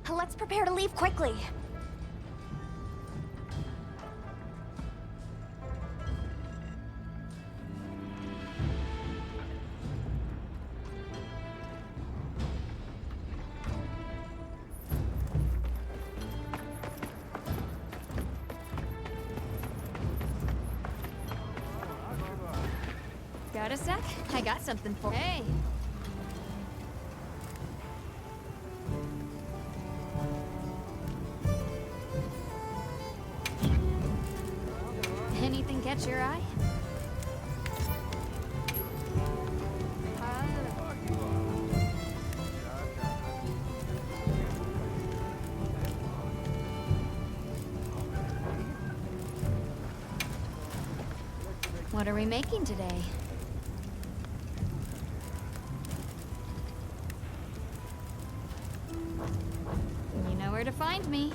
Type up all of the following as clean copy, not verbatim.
Let's prepare to leave quickly. Got a sec? I got something for you. Hey. Anything catch your eye? What are we making today? You know where to find me.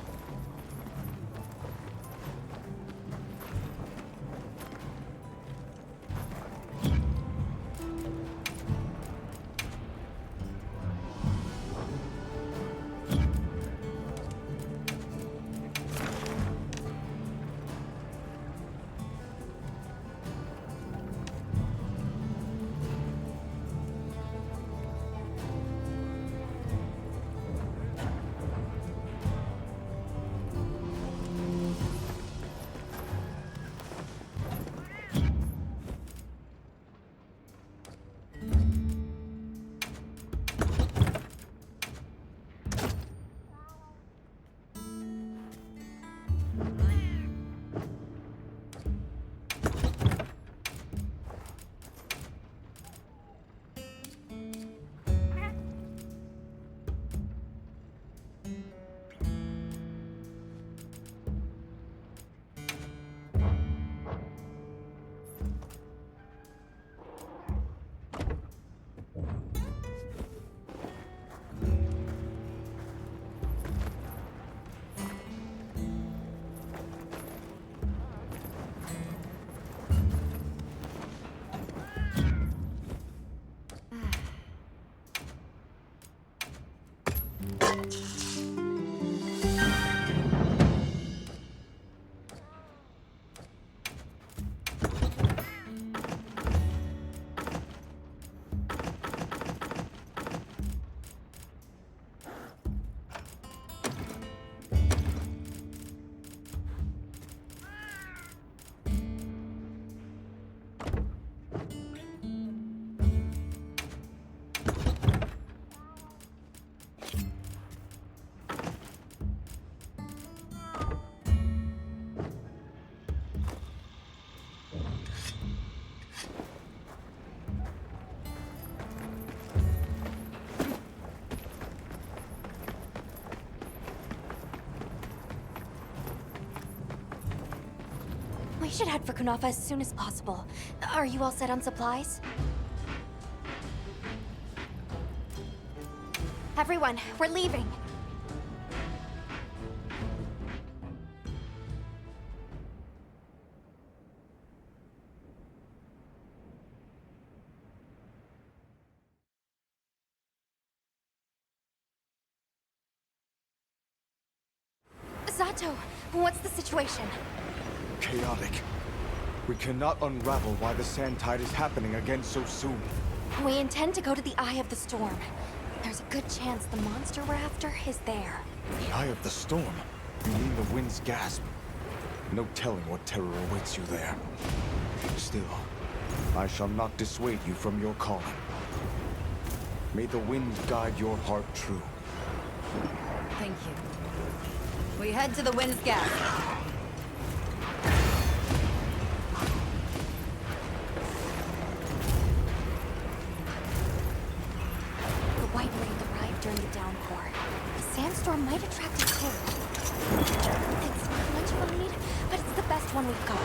We should head for Kunafa as soon as possible. Are you all set on supplies? Everyone, we're leaving. Zato, what's the situation? Chaotic. We cannot unravel why the sand tide is happening again so soon. We intend to go to the Eye of the Storm. There's a good chance the monster we're after is there. The Eye of the Storm? You mean the wind's gasp? No telling what terror awaits you there. Still, I shall not dissuade you from your calling. May the wind guide your heart true. Thank you. We head to the wind's gap. The White Wraith arrived during the downpour. The sandstorm might attract a too. It's not much of a lead, but it's the best one we've got.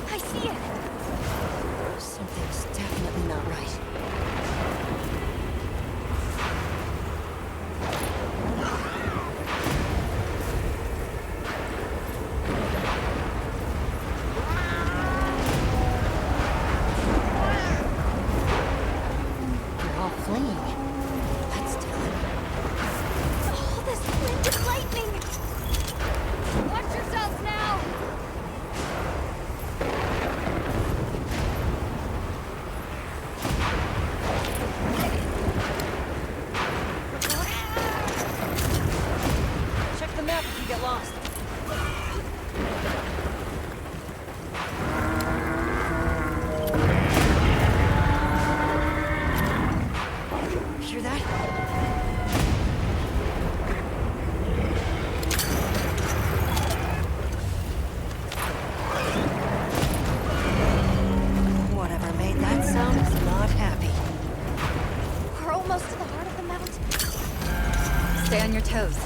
I see it! Something's definitely not right. toes.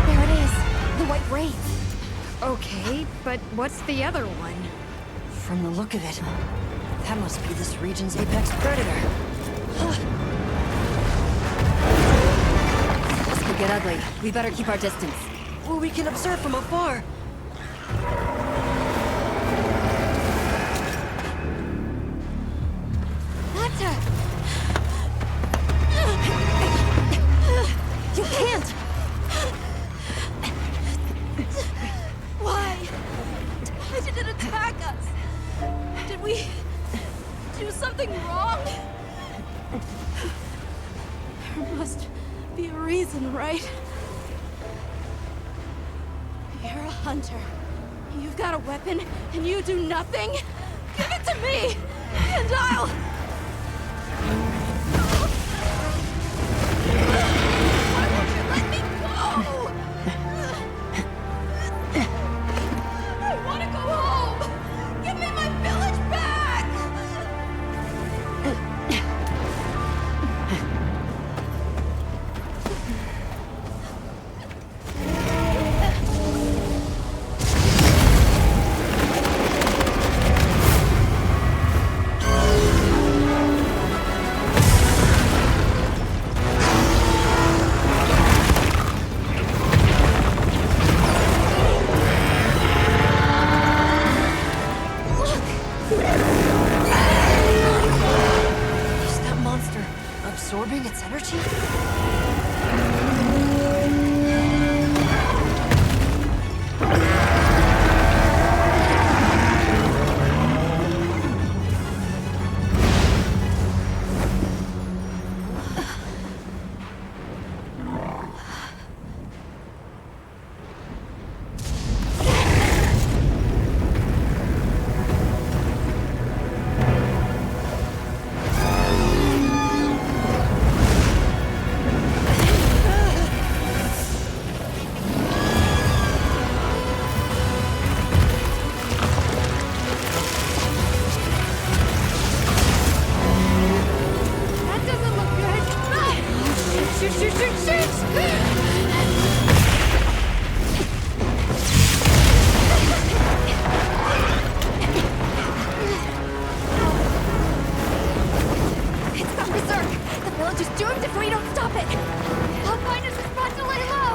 There it is. The white wraith. Okay, but what's the other one? From the look of it, that must be this region's apex predator. This could get ugly. We better keep our distance. Or we can observe from afar. Hunter! You can't! Why? Why did it attack us? Did we do something wrong? There must be a reason, right? You're a hunter. You've got a weapon, and you do nothing? Give it to me, and I'll... Why won't you let me go? I want to go home! Give me my village back! Is that monster absorbing its energy? That doesn't look good! Shoot, shoot, shoot, shoot! It's got berserk! The village is doomed if we don't stop it! I'll find us a spot to lay low!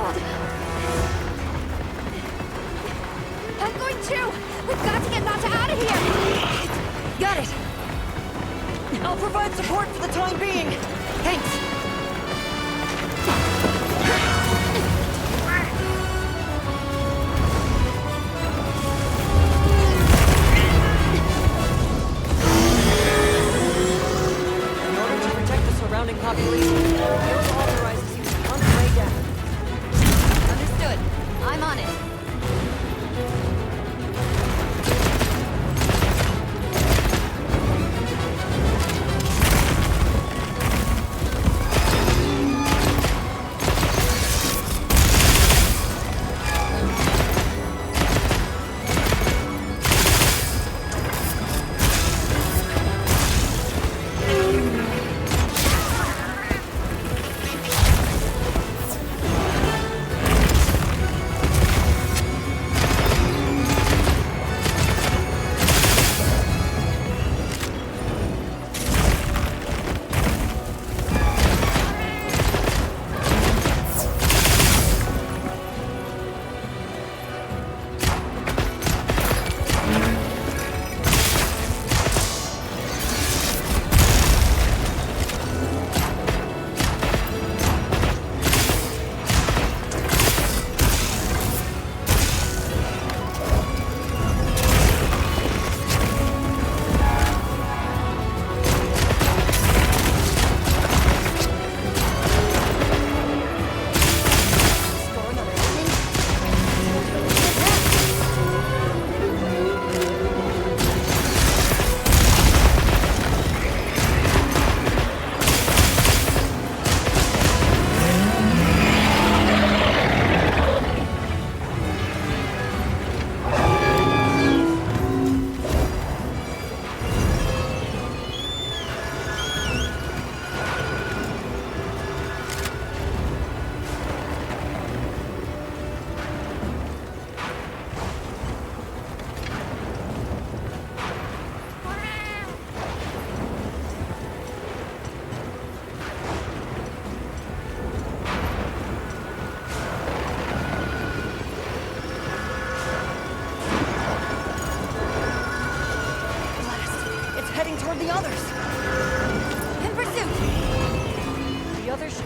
I'm going too! We've got to get Nata out of here! Got it! I'll provide support for the time being. Thanks. In order to protect the surrounding population, Guild authorizes you to hunt Rey Dau. Understood. I'm on it.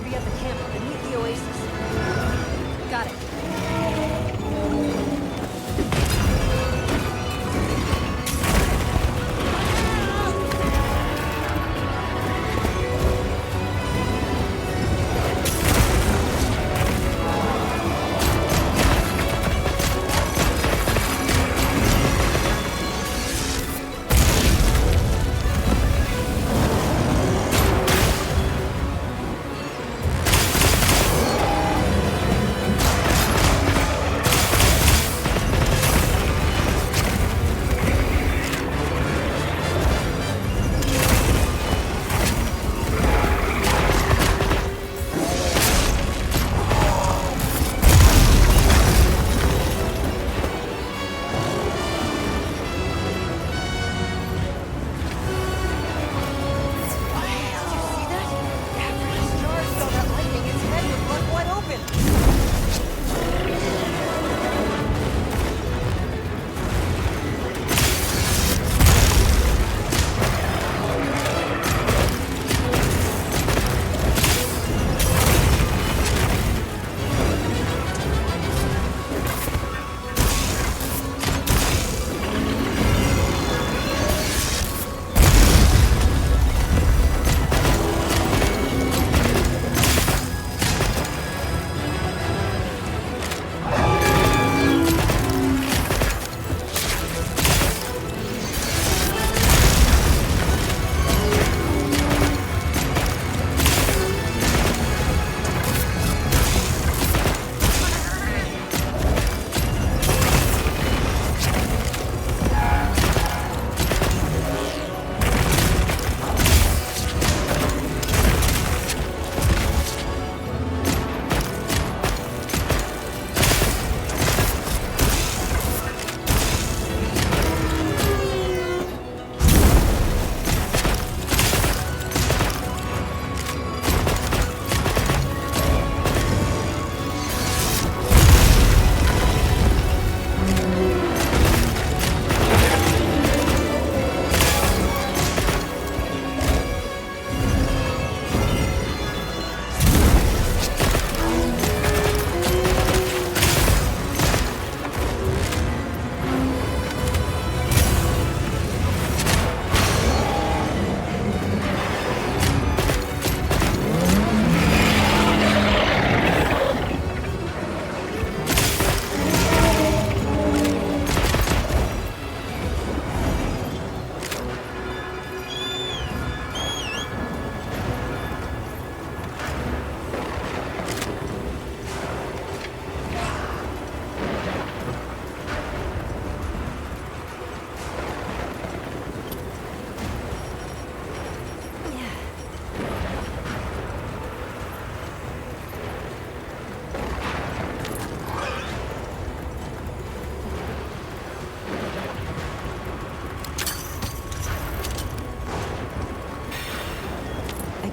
be at the camp beneath the oasis. Got it.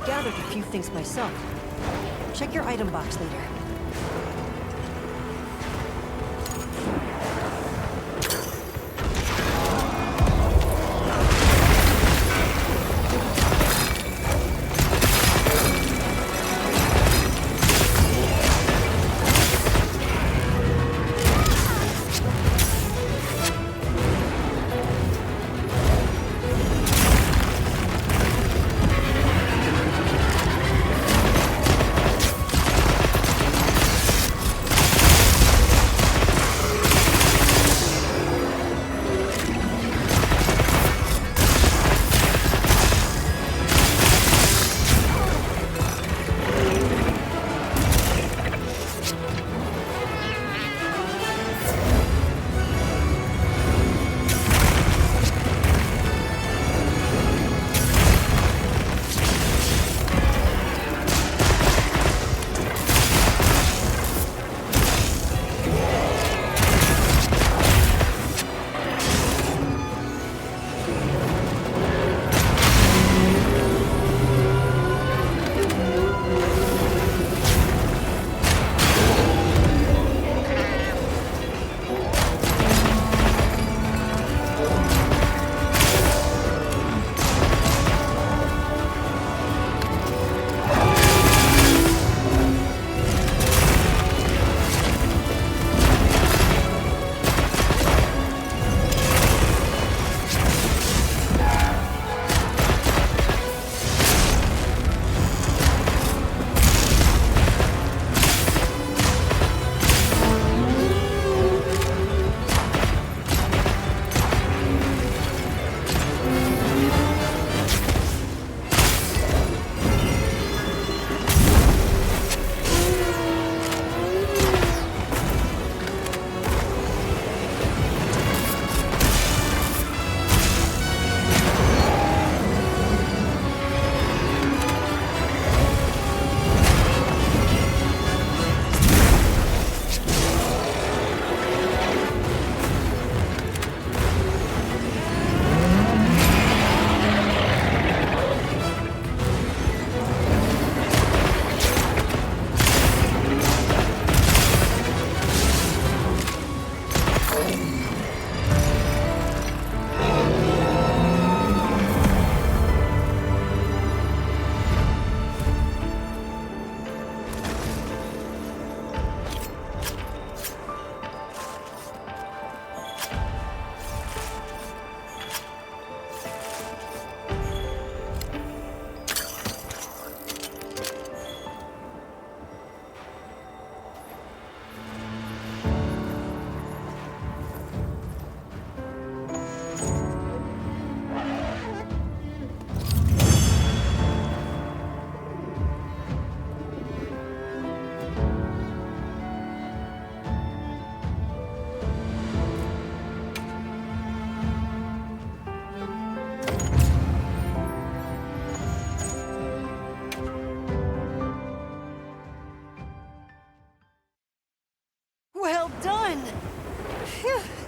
Gathered a few things myself. Check your item box later.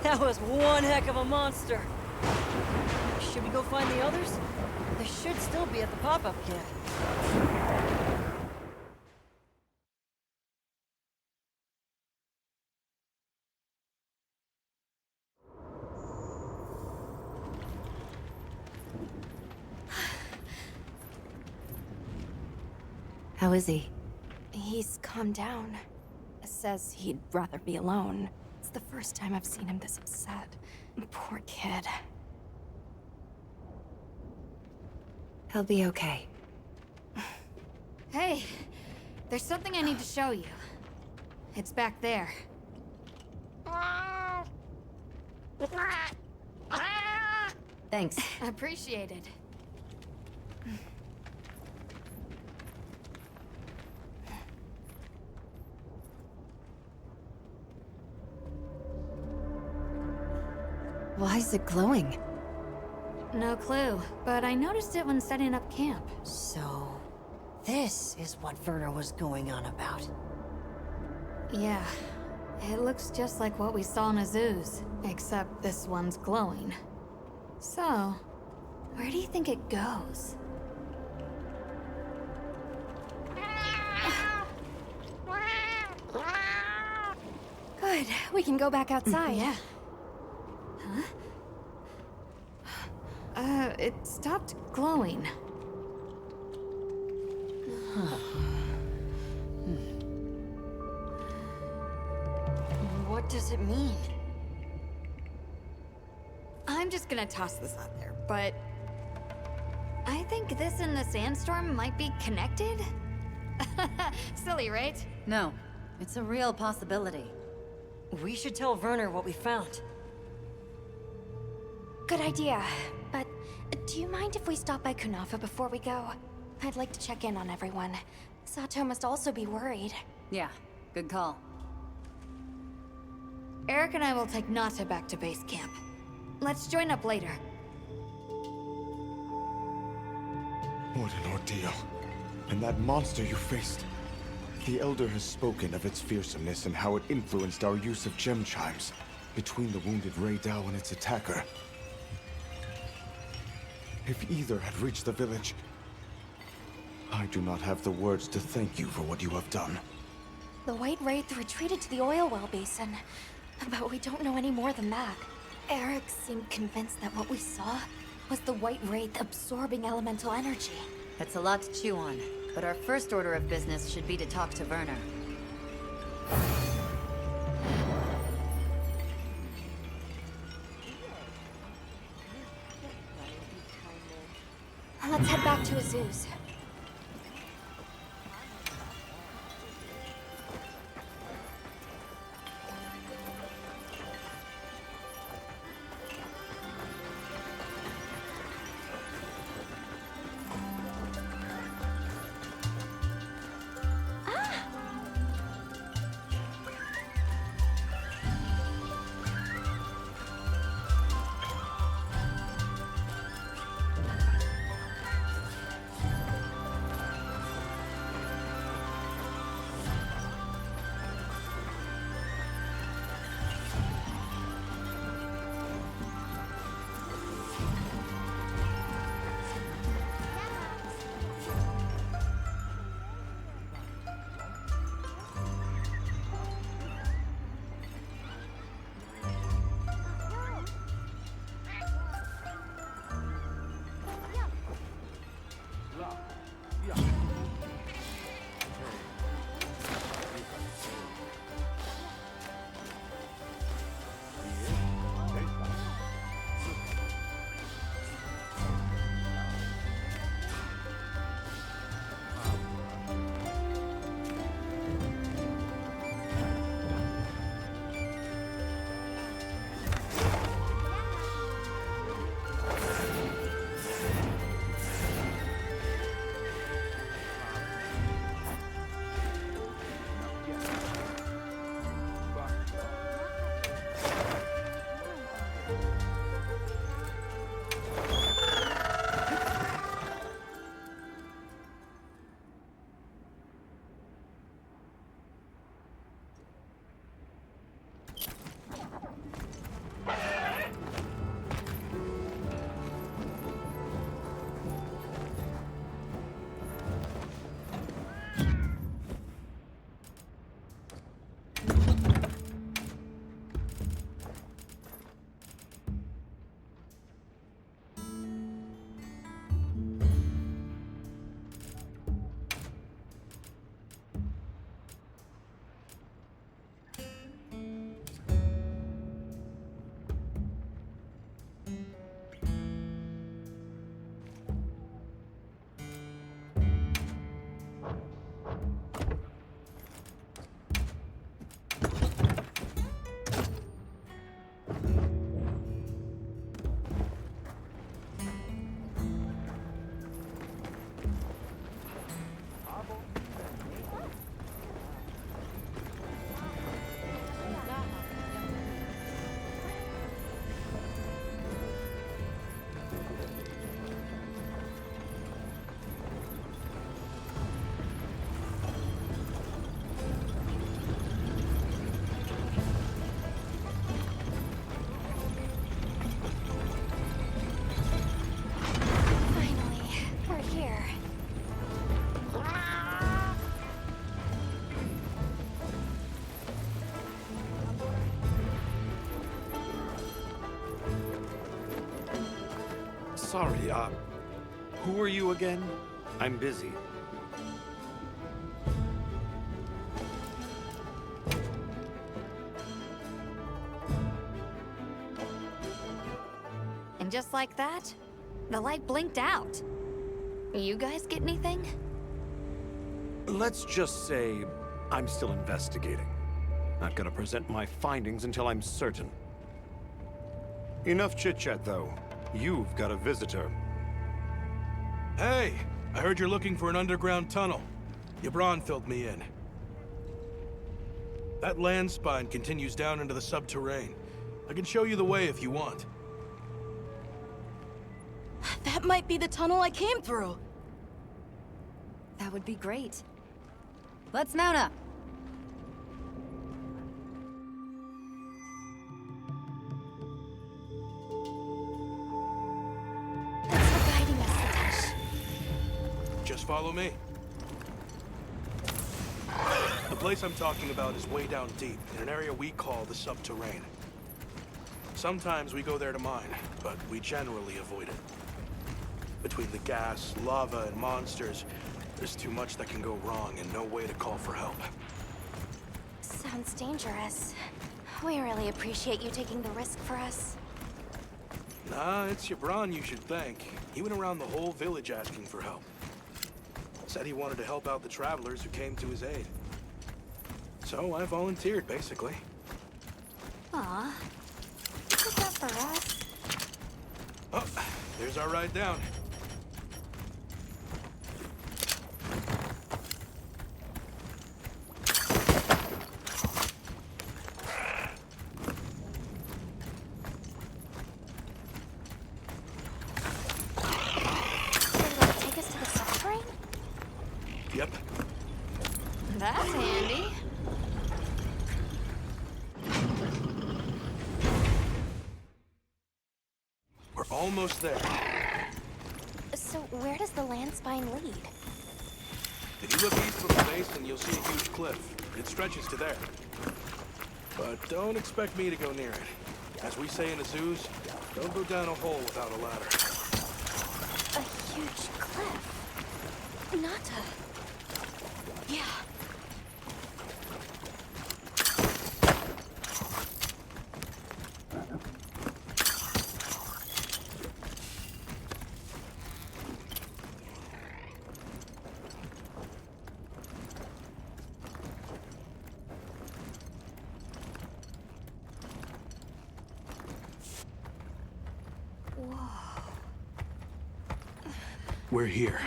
That was one heck of a monster. Should we go find the others? They should still be at the pop-up camp. How is he? He's calmed down. Says he'd rather be alone. It's the first time I've seen him this upset. Poor kid. He'll be okay. Hey, there's something I need to show you. It's back there. Thanks. Appreciated. Why is it glowing? No clue, but I noticed it when setting up camp. So, this is what Werner was going on about. Yeah, it looks just like what we saw in Azu's, except this one's glowing. So, where do you think it goes? Good, we can go back outside. Yeah. Huh? It stopped glowing. What does it mean? I'm just gonna toss this out there, but I think this and the sandstorm might be connected? Silly, right? No, it's a real possibility. We should tell Werner what we found. Good idea. But do you mind if we stop by Kunafa before we go? I'd like to check in on everyone. Sato must also be worried. Yeah, good call. Eric and I will take Nata back to base camp. Let's join up later. What an ordeal. And that monster you faced. The Elder has spoken of its fearsomeness and how it influenced our use of gem chimes between the wounded Rey Dau and its attacker. If either had reached the village, I do not have the words to thank you for what you have done. The White Wraith retreated to the oil well basin, but we don't know any more than that. Eric seemed convinced that what we saw was the White Wraith absorbing elemental energy. That's a lot to chew on, but our first order of business should be to talk to Werner. Let's head back to Azu's. Sorry, who are you again? I'm busy. And just like that, the light blinked out. You guys get anything? Let's just say I'm still investigating. Not gonna present my findings until I'm certain. Enough chit-chat, though. You've got a visitor. Hey, I heard you're looking for an underground tunnel. Yabron filled me in. That land spine continues down into the subterrane. I can show you the way if you want. That might be the tunnel I came through. That would be great. Let's mount up. Thanks for guiding us, Satosh. Just follow me. The place I'm talking about is way down deep, in an area we call the subterrane. Sometimes we go there to mine, but we generally avoid it. Between the gas, lava, and monsters, there's too much that can go wrong and no way to call for help. Sounds dangerous. We really appreciate you taking the risk for us. Nah, it's Yabron you should thank. He went around the whole village asking for help. Said he wanted to help out the travelers who came to his aid. So I volunteered, basically. Aw. What's that for us? Oh, there's our ride down. Take us to the subterrane? Yep. That's handy. We're almost there. So where does the land spine lead? If you look east from the basin, you'll see a huge cliff. It stretches to there. But don't expect me to go near it. As we say in the zoos, don't go down a hole without a ladder. A huge cliff. Nata. Yeah. We're here.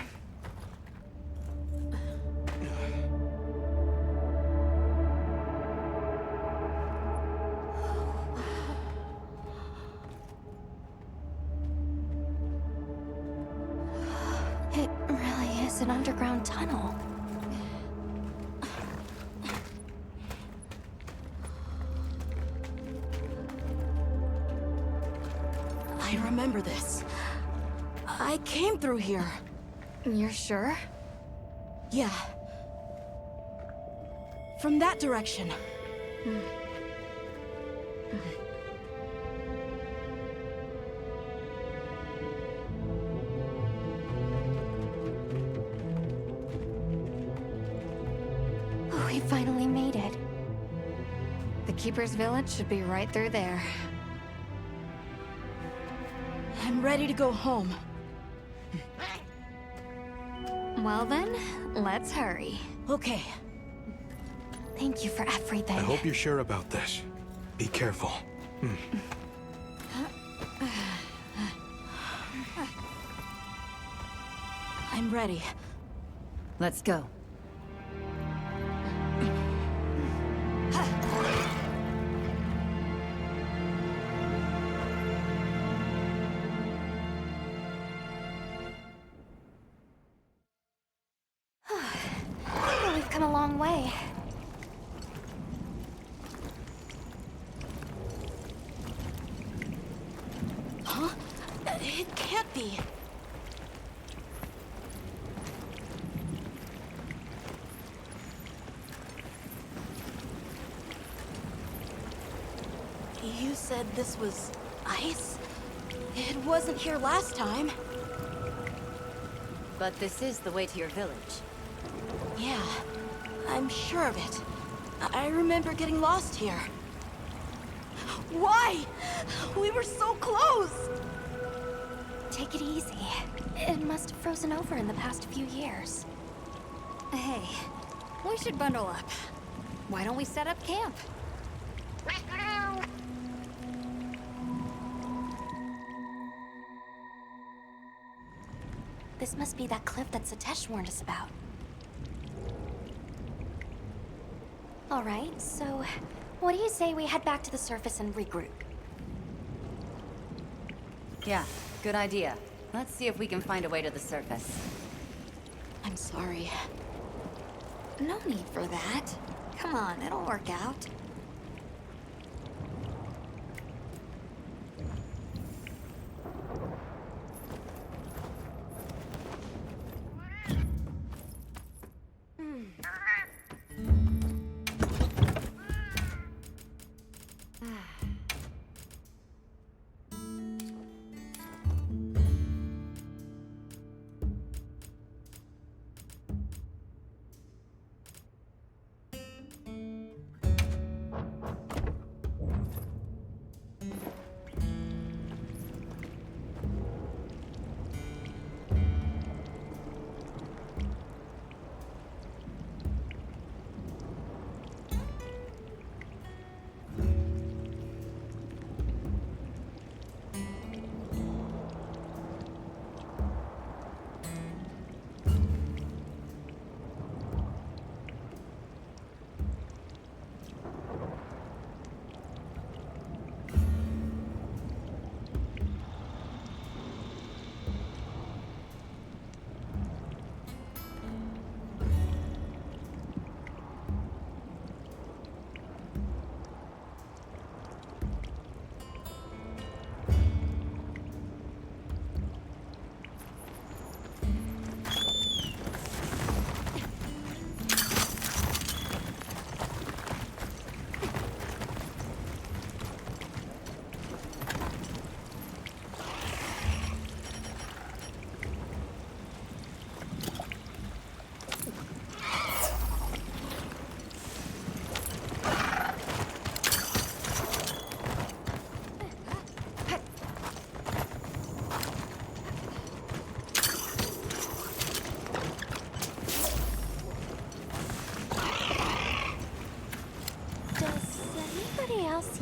It really is an underground tunnel. I remember this. I came through here. You're sure? Yeah. From that direction. We finally made it. The Keeper's village should be right through there. I'm ready to go home. Well then, let's hurry. Okay. Thank you for everything. I hope you're sure about this. Be careful. I'm ready. Let's go. We've come a long way. Huh? It can't be. You said this was ice? It wasn't here last time. But this is the way to your village. Yeah, I'm sure of it. I remember getting lost here. Why? We were so close! Take it easy. It must have frozen over in the past few years. Hey, we should bundle up. Why don't we set up camp? This must be that cliff that Satesh warned us about. Alright, so what do you say we head back to the surface and regroup? Yeah, good idea. Let's see if we can find a way to the surface. I'm sorry. No need for that. Come on, it'll work out.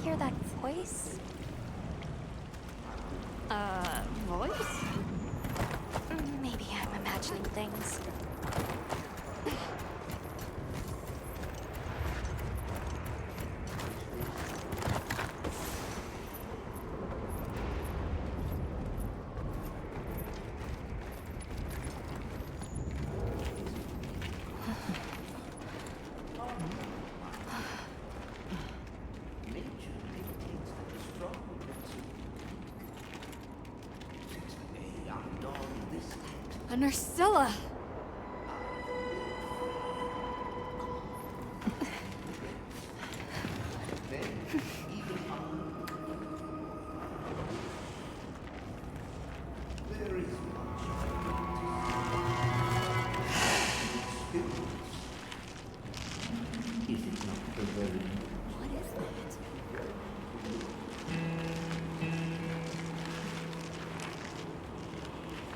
Hear that voice? Voice? Maybe I'm imagining things. Nerscylla!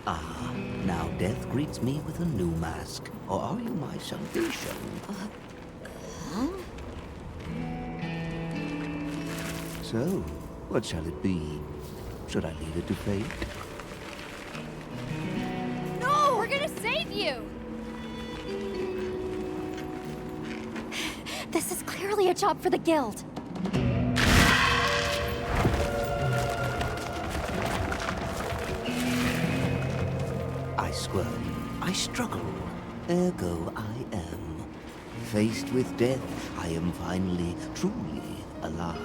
Ah, now death greets me with a new mask. Or are you my salvation? So, what shall it be? Should I leave it to fate? No! We're gonna save you! This is clearly a job for the guild. I squirm, I struggle, ergo I am. Faced with death, I am finally, truly alive.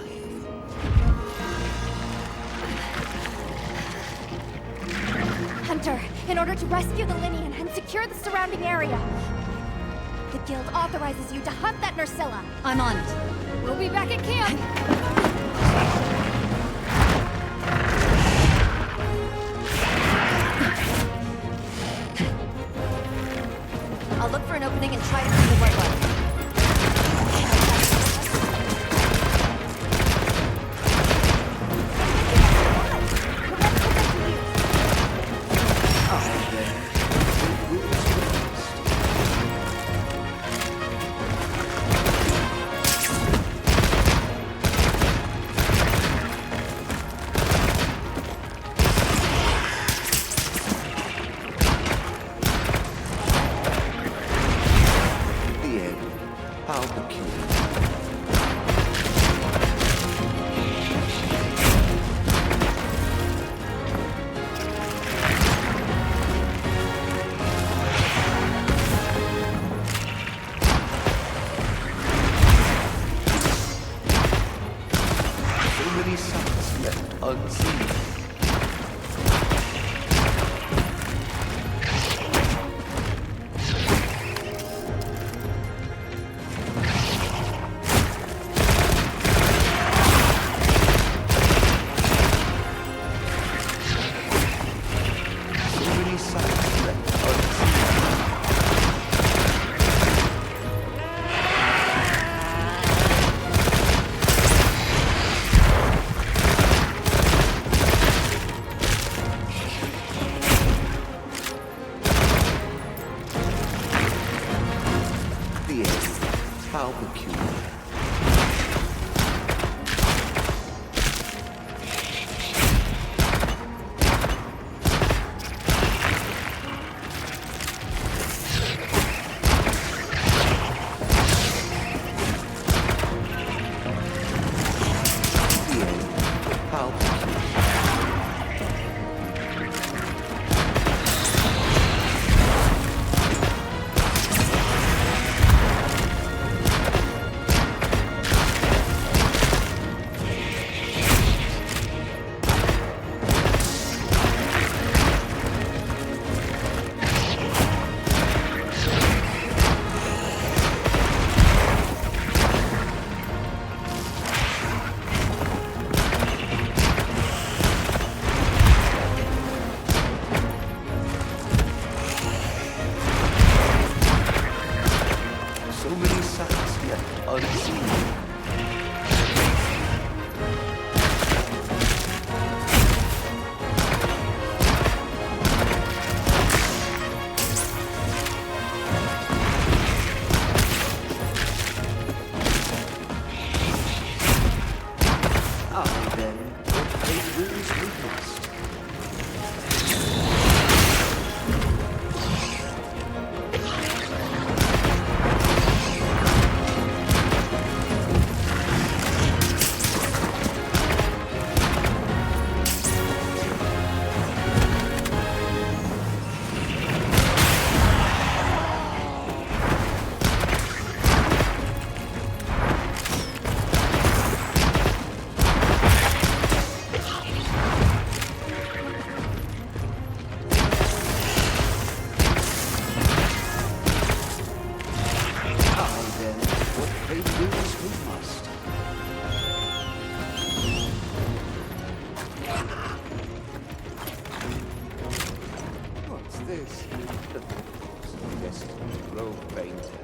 Hunter, in order to rescue the Linian and secure the surrounding area, the guild authorizes you to hunt that Nerscylla. I'm on it. We'll be back at camp! opening and try to free the WudWud. How peculiar. How peculiar. So many sights yet unseen. Then, what fate wills we must. What's this? Yes, Rove painter.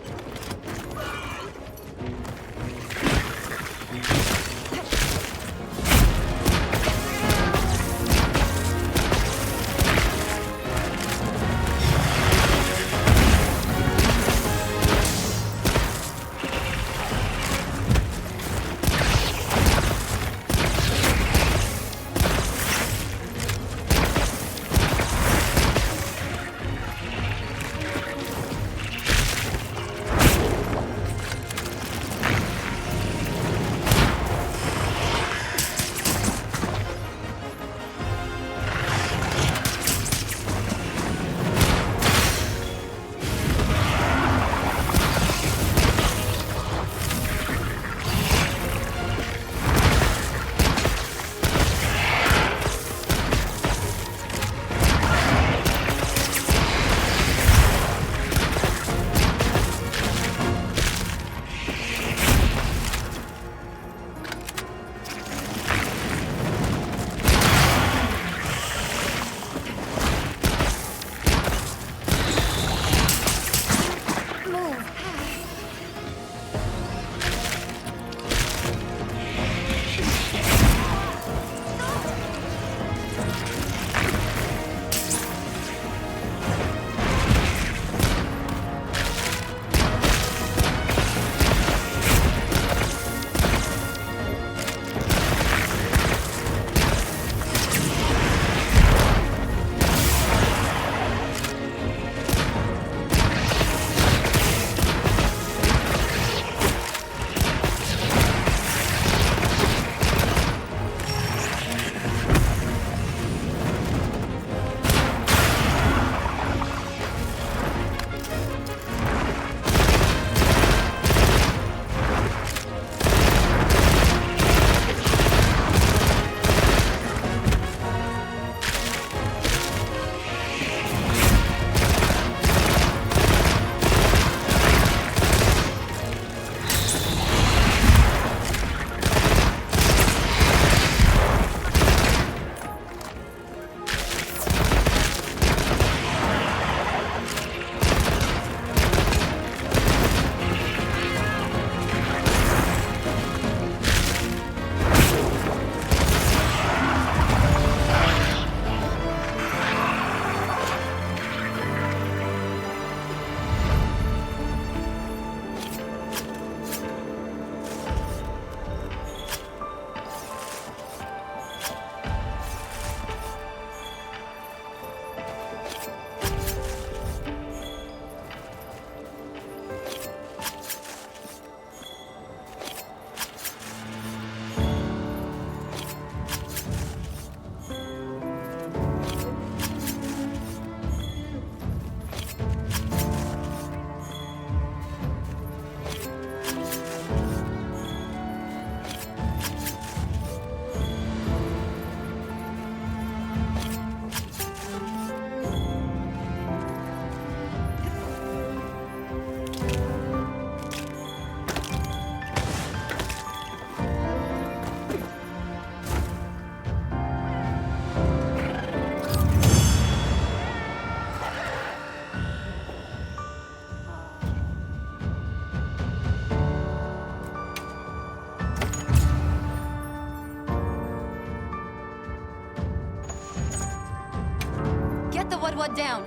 WudWud down!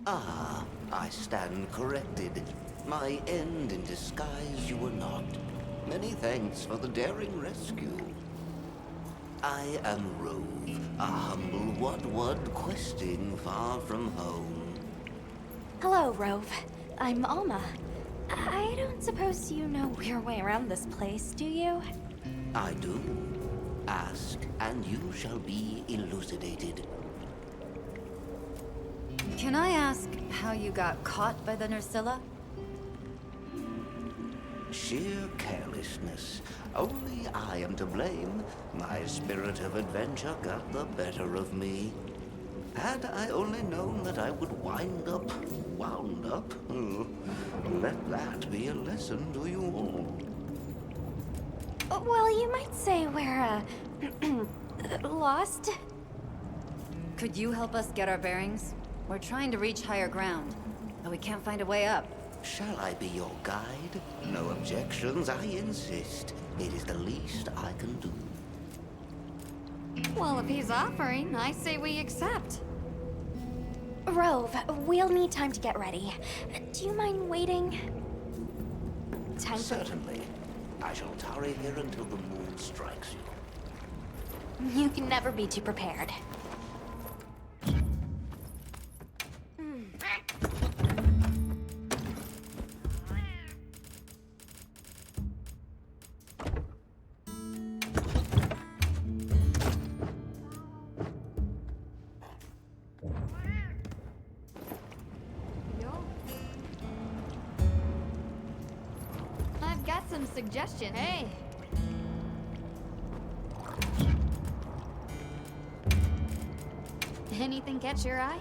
Ah, I stand corrected. My end in disguise you were not. Many thanks for the daring rescue. I am Rove, a humble WudWud questing far from home. Hello, Rove. I'm Alma. I don't suppose you know your way around this place, do you? I do. Ask, and you shall be elucidated. Can I ask how you got caught by the Nerscylla? Sheer carelessness. Only I am to blame. My spirit of adventure got the better of me. Had I only known that I would wound up, let that be a lesson to you all. Well, you might say we're, lost. Could you help us get our bearings? We're trying to reach higher ground, but we can't find a way up. Shall I be your guide? No objections, I insist. It is the least I can do. Well, if he's offering, I say we accept. Rove, we'll need time to get ready. Do you mind waiting? Time for... Certainly. I shall tarry here until the moon strikes you. You can never be too prepared. I've got some suggestions. Hey. Anything catch your eye?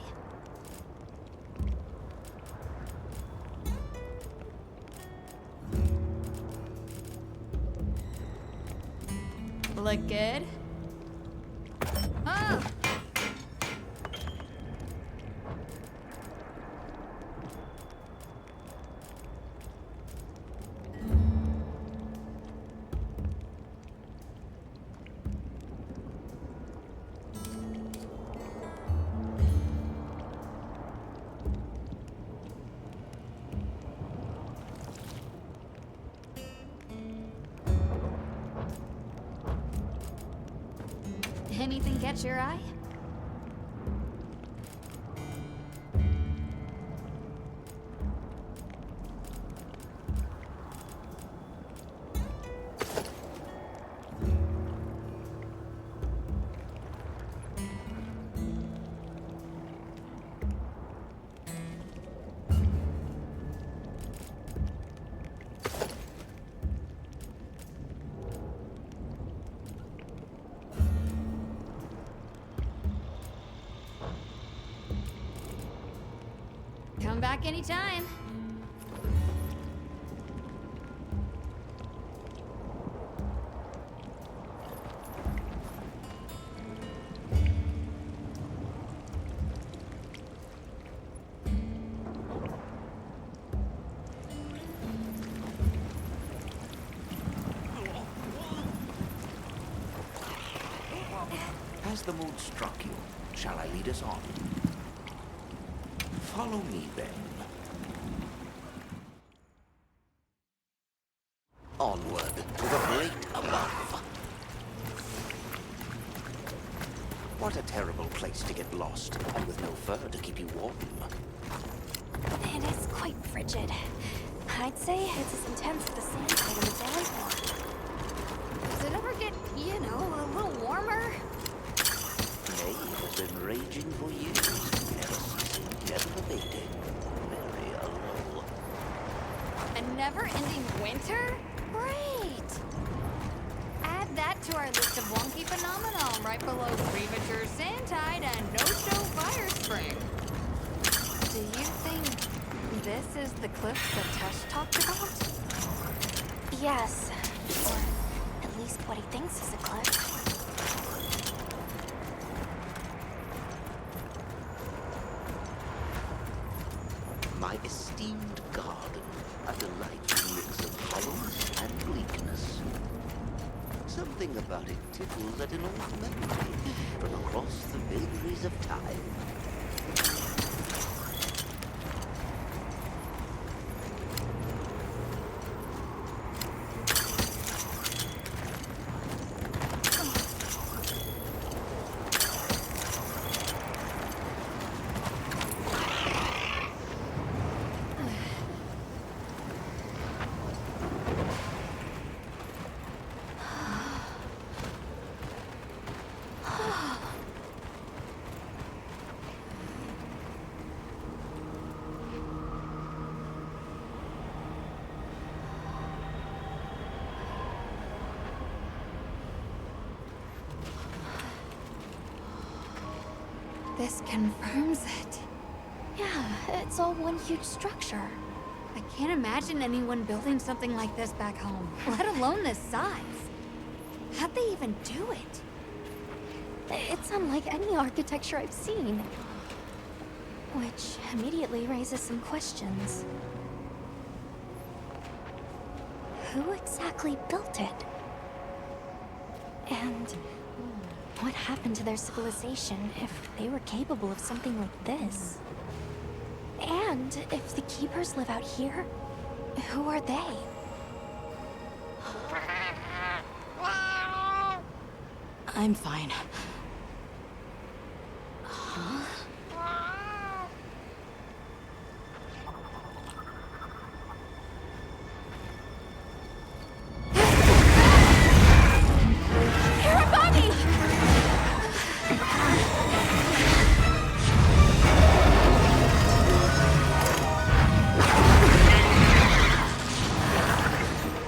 Look good? Oh! Anything catch your eye? Come back anytime. Has the mood struck you? Shall I lead us on? Follow me, then. Onward to the great above. What a terrible place to get lost, and with no fur to keep you warm. It is quite frigid. I'd say it's as intense as the sand kite on the downpour. Does it ever get, you know, a little warmer? May has been raging for years. Never abating. Very low. A never-ending winter? Great! Add that to our list of wonky phenomenon right below premature sand tide and no-show fire spring. Do you think this is the cliff that Tesh talked about? Yes. Or at least what he thinks is a cliff. My esteemed garden, a delightful mix of hollowness and bleakness. Something about it tickles at an old memory from across the vagaries of time. This confirms it. Yeah, it's all one huge structure. I can't imagine anyone building something like this back home, let alone this size. How'd they even do it? It's unlike any architecture I've seen. Which immediately raises some questions. Who exactly built it? And what happened to their civilization if they were capable of something like this? And if the Keepers live out here, who are they? I'm fine.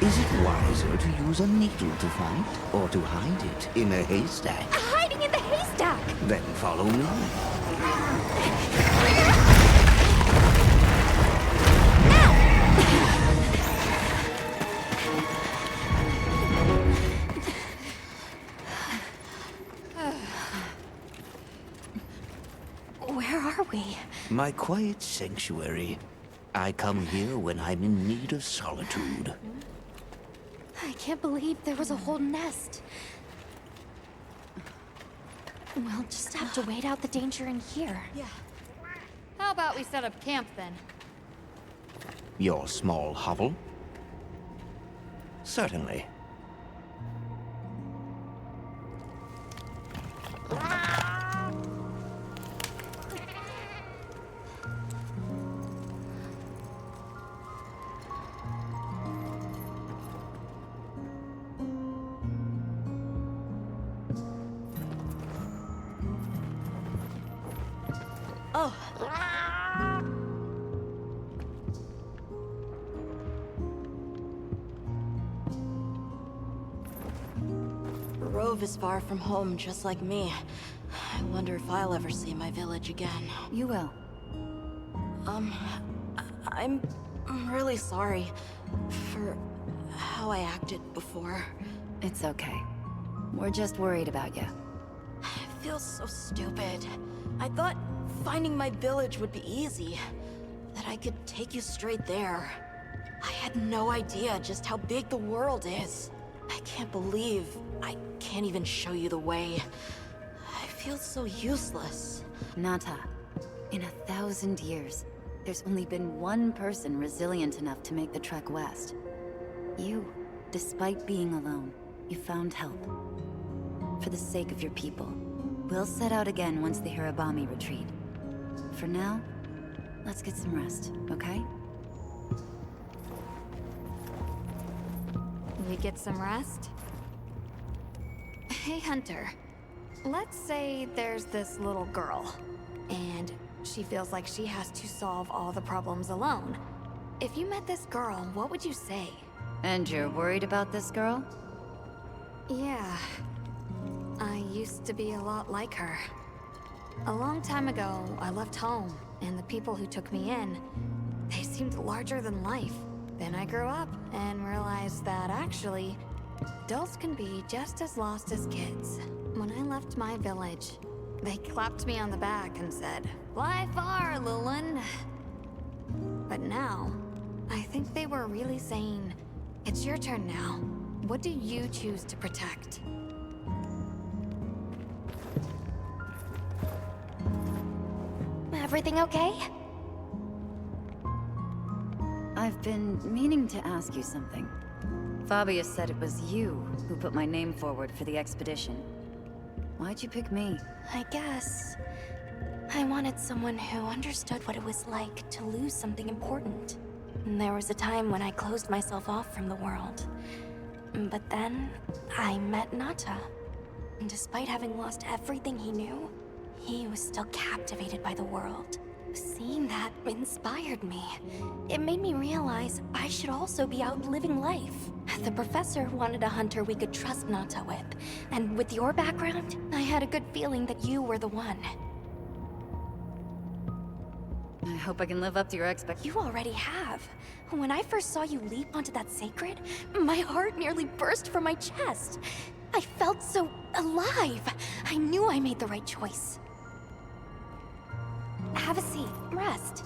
Is it wiser to use a needle to fight, or to hide it in a haystack? Hiding in the haystack! Then follow me. Where are we? My quiet sanctuary. I come here when I'm in need of solitude. I can't believe there was a whole nest. We'll just have to wait out the danger in here. Yeah. How about we set up camp then? Your small hovel? Certainly. Oh. Rove is far from home, just like me. I wonder if I'll ever see my village again. You will. I'm really sorry for how I acted before. It's okay. We're just worried about you. I feel so stupid. I thought finding my village would be easy. That I could take you straight there. I had no idea just how big the world is. I can't believe I can't even show you the way. I feel so useless. Nata, in 1,000 years, there's only been one person resilient enough to make the trek west. You, despite being alone, you found help. For the sake of your people, we'll set out again once the Hirabami retreat. For now, let's get some rest, okay? We get some rest? Hey, Hunter. Let's say there's this little girl, and she feels like she has to solve all the problems alone. If you met this girl, what would you say? And you're worried about this girl? Yeah. I used to be a lot like her. A long time ago, I left home, and the people who took me in, they seemed larger than life. Then I grew up and realized that actually, adults can be just as lost as kids. When I left my village, they clapped me on the back and said, "Fly far, little one." But now, I think they were really saying, "It's your turn now. What do you choose to protect? Everything okay? I've been meaning to ask you something. Fabius said it was you who put my name forward for the expedition. Why'd you pick me? I guess I wanted someone who understood what it was like to lose something important. There was a time when I closed myself off from the world. But then, I met Nata. And despite having lost everything he knew, he was still captivated by the world. Seeing that inspired me. It made me realize I should also be out living life. The professor wanted a hunter we could trust Nata with. And with your background, I had a good feeling that you were the one. I hope I can live up to your expectations. You already have. When I first saw you leap onto that sacred, my heart nearly burst from my chest. I felt so alive. I knew I made the right choice. Have a seat. Rest.